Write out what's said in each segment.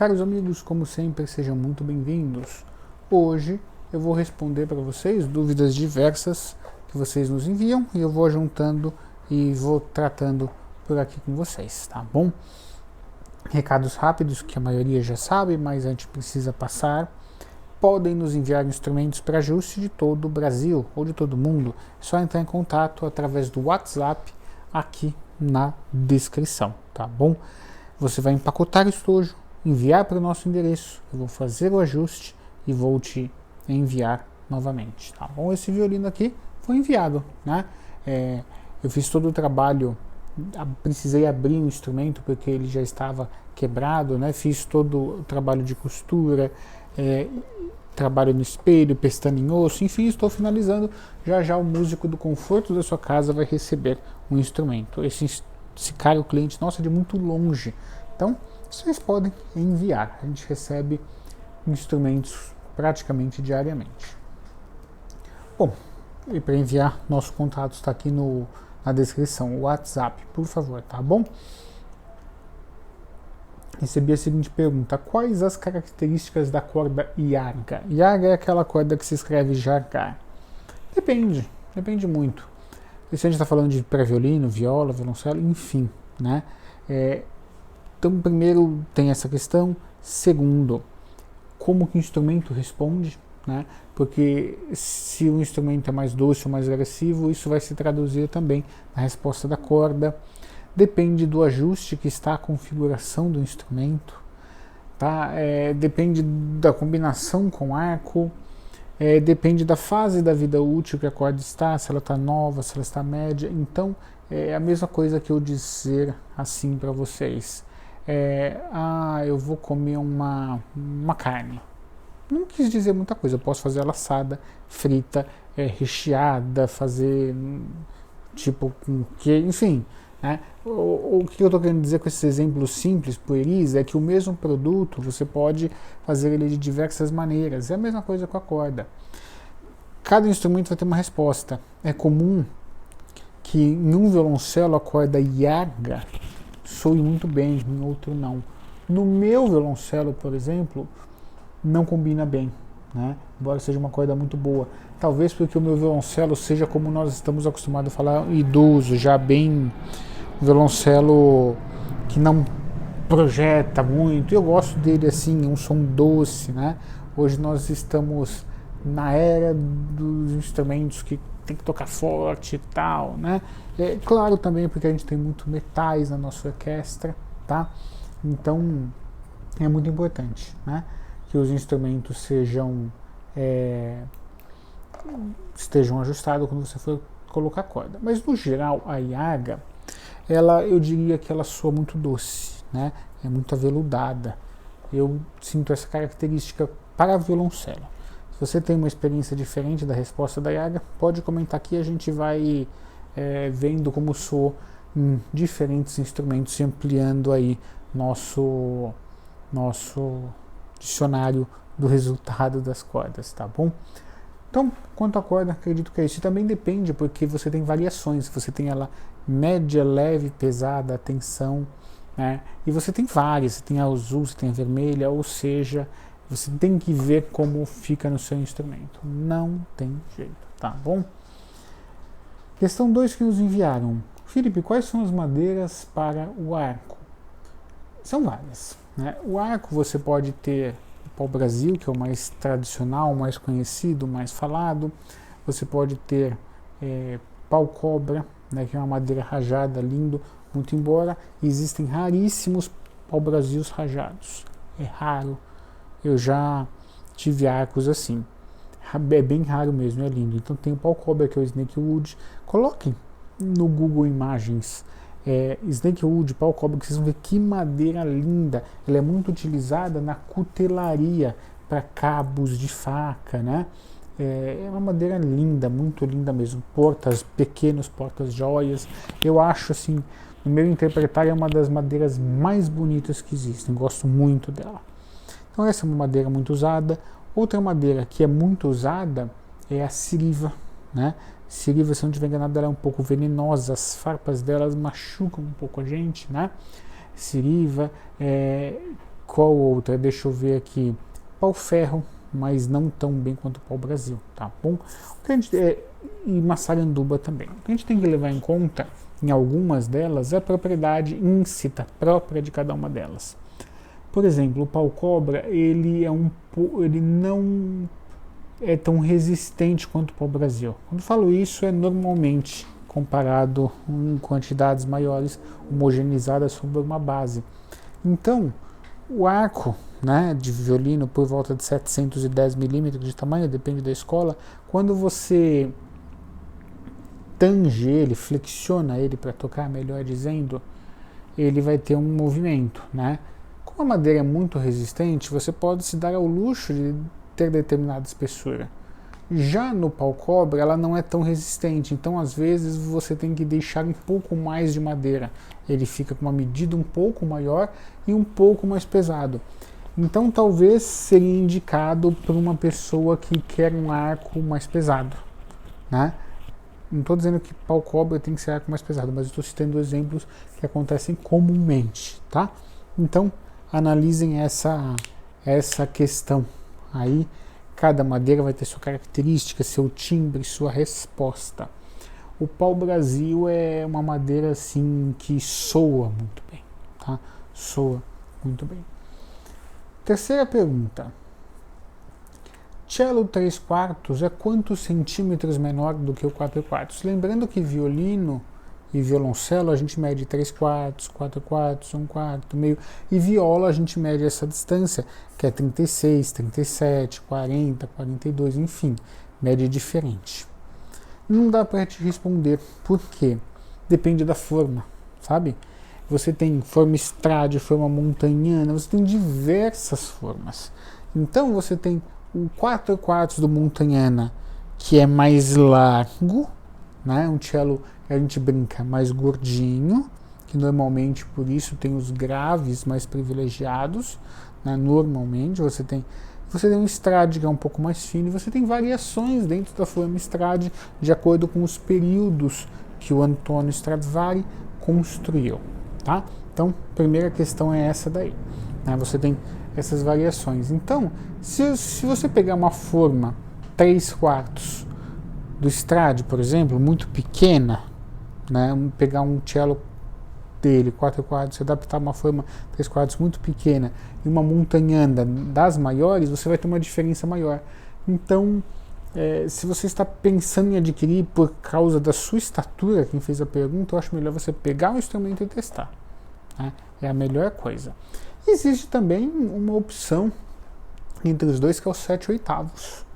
Caros amigos, como sempre, sejam muito bem-vindos. Hoje eu vou responder para vocês dúvidas diversas que vocês nos enviam e eu vou juntando e vou tratando por aqui com vocês, tá bom? Recados rápidos que a maioria já sabe, mas a gente precisa passar. Podem nos enviar instrumentos para ajuste de todo o Brasil ou de todo o mundo. É só entrar em contato através do WhatsApp aqui na descrição, tá bom? Você vai empacotar o estojo, enviar para o nosso endereço, eu vou fazer o ajuste e vou te enviar novamente, tá bom? Esse violino aqui foi enviado, né? Eu fiz todo o trabalho, precisei abrir o instrumento porque ele já estava quebrado, né? Fiz todo o trabalho de costura, trabalho no espelho, pestana em osso, enfim, estou finalizando. Já o músico do conforto da sua casa vai receber um instrumento. Esse cara, o cliente, nossa, é de muito longe. Então, vocês podem enviar. A gente recebe instrumentos praticamente diariamente. Bom, e para enviar, nosso contato está aqui na descrição, o WhatsApp, por favor, tá bom? Recebi a seguinte pergunta: quais as características da corda Yarga? Yarga é aquela corda que se escreve jargar. Depende muito. Se a gente está falando de pré-violino, viola, violoncelo, enfim, né? Então, primeiro tem essa questão. Segundo, como que o instrumento responde, né? Porque se o instrumento é mais doce ou mais agressivo, isso vai se traduzir também na resposta da corda. Depende do ajuste que está a configuração do instrumento, tá? Depende da combinação com arco, depende da fase da vida útil que a corda está, se ela está nova, se ela está média. Então, é a mesma coisa que eu dizer assim para vocês. Eu vou comer uma carne. Não quis dizer muita coisa, eu posso fazer ela assada, frita, recheada, fazer tipo com que, enfim, né? O que eu estou querendo dizer com esses exemplos simples, pueris, é que o mesmo produto você pode fazer ele de diversas maneiras. É a mesma coisa com a corda. Cada instrumento vai ter uma resposta. É comum que em um violoncelo a corda Yarga soe muito bem, em outro não. No meu violoncelo, por exemplo, não combina bem, né? Embora seja uma corda muito boa. Talvez porque o meu violoncelo seja como nós estamos acostumados a falar, idoso, já bem violoncelo que não projeta muito. Eu gosto dele assim, um som doce, né? Hoje nós estamos na era dos instrumentos que tem que tocar forte e tal, né? Claro também porque a gente tem muito metais na nossa orquestra, tá? Então é muito importante, né? Que os instrumentos estejam ajustados quando você for colocar corda. Mas no geral a Yarga, eu diria que ela soa muito doce, né? É muito aveludada. Eu sinto essa característica para violoncelo. Se você tem uma experiência diferente da resposta da Yarga, pode comentar aqui, a gente vai vendo como soa em diferentes instrumentos e ampliando aí nosso dicionário do resultado das cordas, tá bom? Então, quanto à corda, acredito que é isso. E também depende, porque você tem variações. Você tem ela média, leve, pesada, tensão, né? E você tem várias. Você tem a azul, você tem a vermelha, ou seja, você tem que ver como fica no seu instrumento. Não tem jeito, tá bom? Questão 2 que nos enviaram. Felipe, quais são as madeiras para o arco? São várias, né? O arco você pode ter o pau-brasil, que é o mais tradicional, o mais conhecido, o mais falado. Você pode ter pau-cobra, né, que é uma madeira rajada, lindo, muito embora existem raríssimos pau-brasils rajados. É raro. Eu já tive arcos assim. É bem raro mesmo, é lindo. Então tem o pau-cobra, que é o Snakewood. Coloquem no Google Imagens Snakewood, pau-cobra, que vocês vão ver que madeira linda. Ela é muito utilizada na cutelaria para cabos de faca, né? É uma madeira linda, muito linda mesmo. Portas pequenos, portas joias. Eu acho assim, no meu interpretar, é uma das madeiras mais bonitas que existem. Gosto muito dela. Então essa é uma madeira muito usada. Outra madeira que é muito usada é a siriva, né? Siriva, se eu não estiver enganado, ela é um pouco venenosa, as farpas delas machucam um pouco a gente, né? Siriva, Qual outra? Deixa eu ver aqui. Pau-ferro, mas não tão bem quanto o pau-brasil, tá bom? E maçaranduba também. O que a gente tem que levar em conta, em algumas delas, é a propriedade íncita própria de cada uma delas. Por exemplo, o pau-cobra, ele não é tão resistente quanto o pau-brasil. Quando eu falo isso, é normalmente comparado em quantidades maiores, homogeneizadas sobre uma base. Então, o arco, né, de violino por volta de 710 milímetros de tamanho, depende da escola, quando você tange ele, flexiona ele para tocar, melhor dizendo, ele vai ter um movimento, né? Como a madeira é muito resistente, você pode se dar ao luxo de ter determinada espessura. Já no pau-cobra, ela não é tão resistente, então às vezes você tem que deixar um pouco mais de madeira. Ele fica com uma medida um pouco maior e um pouco mais pesado. Então talvez seria indicado para uma pessoa que quer um arco mais pesado, né? Não estou dizendo que pau-cobra tem que ser arco mais pesado, mas estou citando exemplos que acontecem comumente, tá? Então analisem essa questão aí. Cada madeira vai ter sua característica, seu timbre, sua resposta. O pau-brasil é uma madeira assim que soa muito bem, tá? Soa muito bem. Terceira pergunta. Cello 3/4 é quantos centímetros menor do que o 4/4? Lembrando que violino e violoncelo a gente mede 3/4, 4/4, 1/4, meio. E viola a gente mede essa distância, que é 36, 37, 40, 42, enfim, mede diferente. Não dá para te responder, por quê? Depende da forma, sabe? Você tem forma estrade, forma montanhana, você tem diversas formas. Então você tem o 4/4 do montanhana, que é mais largo, né? Um cello que a gente brinca mais gordinho, que normalmente por isso tem os graves mais privilegiados, né? Normalmente você tem um estrade que é um pouco mais fino, e você tem variações dentro da forma estrade de acordo com os períodos que o Antonio Stradivari construiu, tá? Então, a primeira questão é essa daí, né? Você tem essas variações. Então, se você pegar uma forma 3/4 do Strade, por exemplo, muito pequena, né? Pegar um cello dele 4/4, se adaptar uma forma 3/4 muito pequena e uma montanhana das maiores, você vai ter uma diferença maior. Então, se você está pensando em adquirir por causa da sua estatura, quem fez a pergunta, eu acho melhor você pegar o instrumento e testar, né? É a melhor coisa. Existe também uma opção entre os dois, que é o 7/8.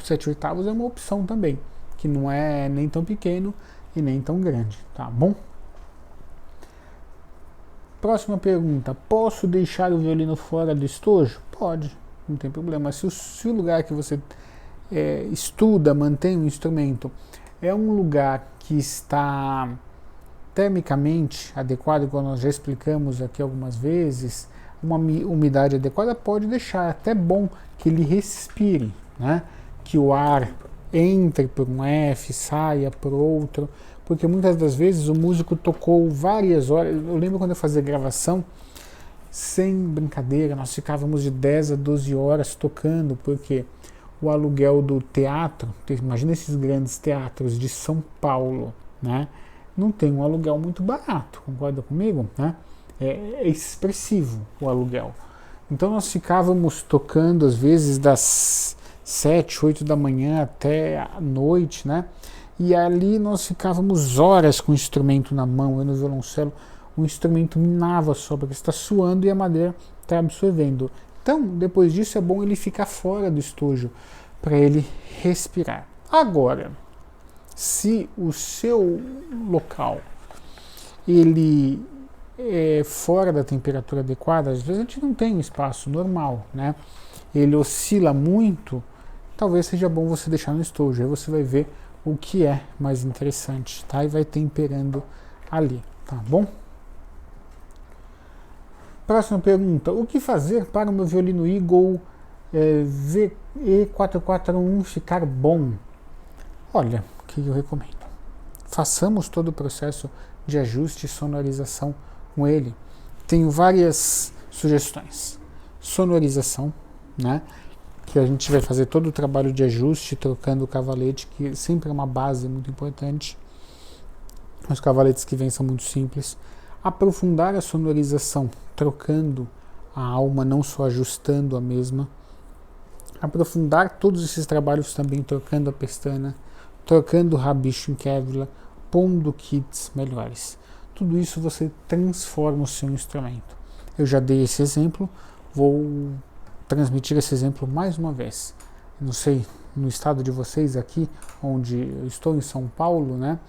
7/8 é uma opção também, que não é nem tão pequeno e nem tão grande, tá bom? Próxima pergunta. Posso deixar o violino fora do estojo? Pode, não tem problema. Se o lugar que você estuda, mantém o instrumento, é um lugar que está termicamente adequado, como nós já explicamos aqui algumas vezes, uma umidade adequada, pode deixar. É até bom que ele respire, né? Que o ar entre por um F, saia por outro, porque muitas das vezes o músico tocou várias horas. Eu lembro quando eu fazia gravação, sem brincadeira, nós ficávamos de 10 a 12 horas tocando, porque o aluguel do teatro, imagina esses grandes teatros de São Paulo, né? Não tem um aluguel muito barato, concorda comigo? Né? É expressivo o aluguel. Então nós ficávamos tocando às vezes das 7, 8 da manhã até a noite, né? E ali nós ficávamos horas com o instrumento na mão. Eu no violoncelo, o instrumento minava só, porque está suando e a madeira está absorvendo. Então, depois disso é bom ele ficar fora do estojo, para ele respirar. Agora, se o seu local ele é fora da temperatura adequada, às vezes a gente não tem um espaço normal, né? Ele oscila muito, talvez seja bom você deixar no estojo. Aí você vai ver o que é mais interessante, tá? E vai temperando ali, tá bom? Próxima pergunta. O que fazer para o meu violino Eagle VE441 ficar bom? Olha, o que eu recomendo? Façamos todo o processo de ajuste e sonorização com ele. Tenho várias sugestões. Sonorização, né? Que a gente vai fazer todo o trabalho de ajuste, trocando o cavalete, que sempre é uma base muito importante. Os cavaletes que vêm são muito simples. Aprofundar a sonorização, trocando a alma, não só ajustando a mesma. Aprofundar todos esses trabalhos também, trocando a pestana, trocando o rabicho em Kevlar, pondo kits melhores. Tudo isso você transforma o seu instrumento. Eu já dei esse exemplo, vou transmitir esse exemplo mais uma vez. Não sei, no estado de vocês aqui, onde eu estou em São Paulo, né?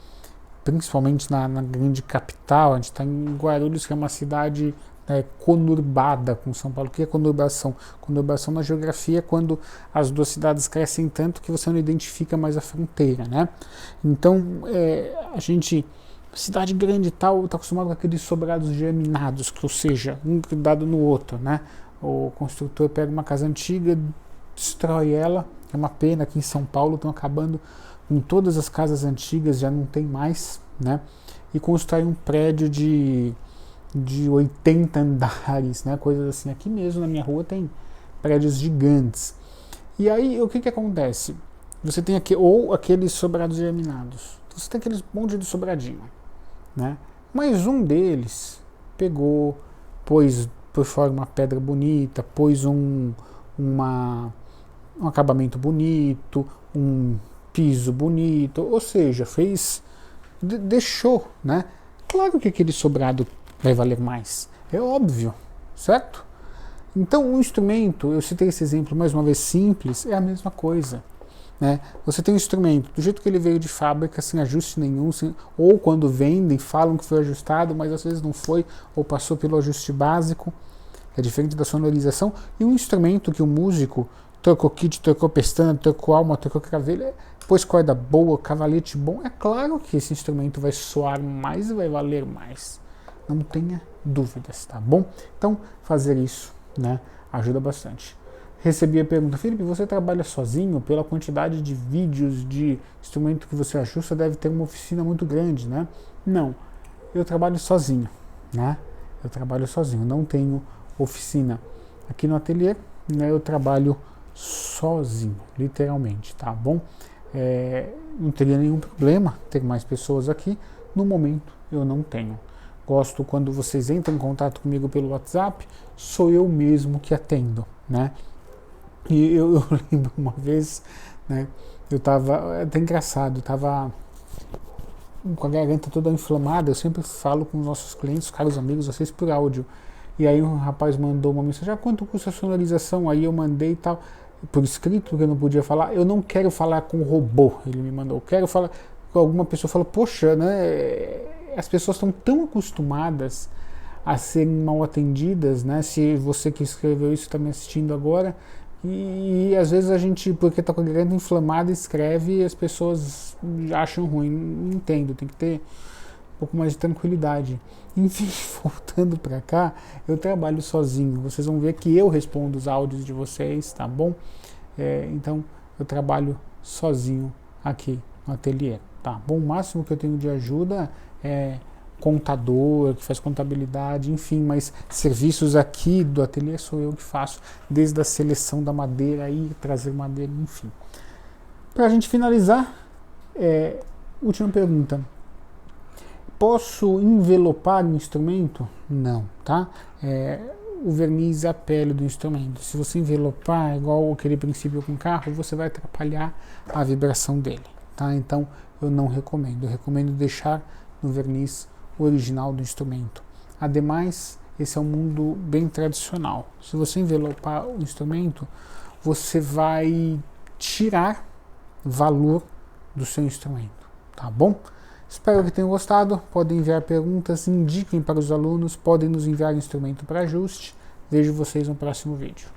Principalmente na grande capital, a gente está em Guarulhos, que é uma cidade conurbada com São Paulo. O que é conurbação? Conurbação na geografia é quando as duas cidades crescem tanto que você não identifica mais a fronteira, né? Então, a gente, cidade grande e tal, está acostumado com aqueles sobrados geminados, ou seja, um grudado no outro, né? O construtor pega uma casa antiga, destrói ela, é uma pena. Aqui em São Paulo estão acabando com todas as casas antigas, já não tem mais, né? E constrói um prédio de 80 andares, né? Coisas assim. Aqui mesmo na minha rua tem prédios gigantes. E aí o que acontece? Você tem aqui, ou aqueles sobrados geminados, você tem aqueles monte de sobradinho, né? Mas um deles pegou, pôs por fora uma pedra bonita, pôs um acabamento bonito, um piso bonito, ou seja, deixou, né? Claro que aquele sobrado vai valer mais, é óbvio, certo? Então o instrumento, eu citei esse exemplo mais uma vez simples, é a mesma coisa, né? Você tem um instrumento do jeito que ele veio de fábrica, sem ajuste nenhum, ou quando vendem falam que foi ajustado, mas às vezes não foi, ou passou pelo ajuste básico, é diferente da sonorização. E um instrumento que o músico trocou kit, trocou pestana, trocou alma, trocou cravelha, pôs corda boa, cavalete bom, é claro que esse instrumento vai soar mais e vai valer mais. Não tenha dúvidas, tá bom? Então, fazer isso, né, ajuda bastante. Recebi a pergunta: Felipe, você trabalha sozinho? Pela quantidade de vídeos de instrumento que você ajusta, deve ter uma oficina muito grande, né? Não, eu trabalho sozinho, né? Eu trabalho sozinho, não tenho oficina. Aqui no ateliê, né, eu trabalho sozinho, literalmente, tá bom? Não teria nenhum problema ter mais pessoas aqui. No momento, eu não tenho. Gosto quando vocês entram em contato comigo pelo WhatsApp, sou eu mesmo que atendo, né? E eu lembro uma vez, né, eu tava, é até engraçado, eu tava com a garganta toda inflamada. Eu sempre falo com os nossos clientes, caros amigos, vocês por áudio. E aí um rapaz mandou uma mensagem: quanto custa a sonorização? Aí eu mandei e tal, por escrito, porque eu não podia falar. Eu não quero falar com o robô, ele me mandou. Eu quero falar com alguma pessoa. Falou: poxa, né? As pessoas estão tão acostumadas a serem mal atendidas, né? Se você que escreveu isso está me assistindo agora, e às vezes a gente, porque está com a garganta inflamada, escreve e as pessoas acham ruim. Não entendo, tem que ter um pouco mais de tranquilidade. Enfim, voltando para cá, eu trabalho sozinho. Vocês vão ver que eu respondo os áudios de vocês, tá bom? Então, eu trabalho sozinho aqui no ateliê, tá bom? O máximo que eu tenho de ajuda é contador, que faz contabilidade, enfim, mas serviços aqui do ateliê sou eu que faço, desde a seleção da madeira e trazer madeira, enfim. Para a gente finalizar, última pergunta: posso envelopar o instrumento? Não, tá? O verniz é a pele do instrumento. Se você envelopar, igual aquele princípio com carro, você vai atrapalhar a vibração dele, tá? Então eu não recomendo. Eu recomendo deixar no verniz original do instrumento. Ademais, esse é um mundo bem tradicional. Se você envelopar o instrumento, você vai tirar valor do seu instrumento, tá bom? Espero que tenham gostado. Podem enviar perguntas, indiquem para os alunos, podem nos enviar instrumento para ajuste. Vejo vocês no próximo vídeo.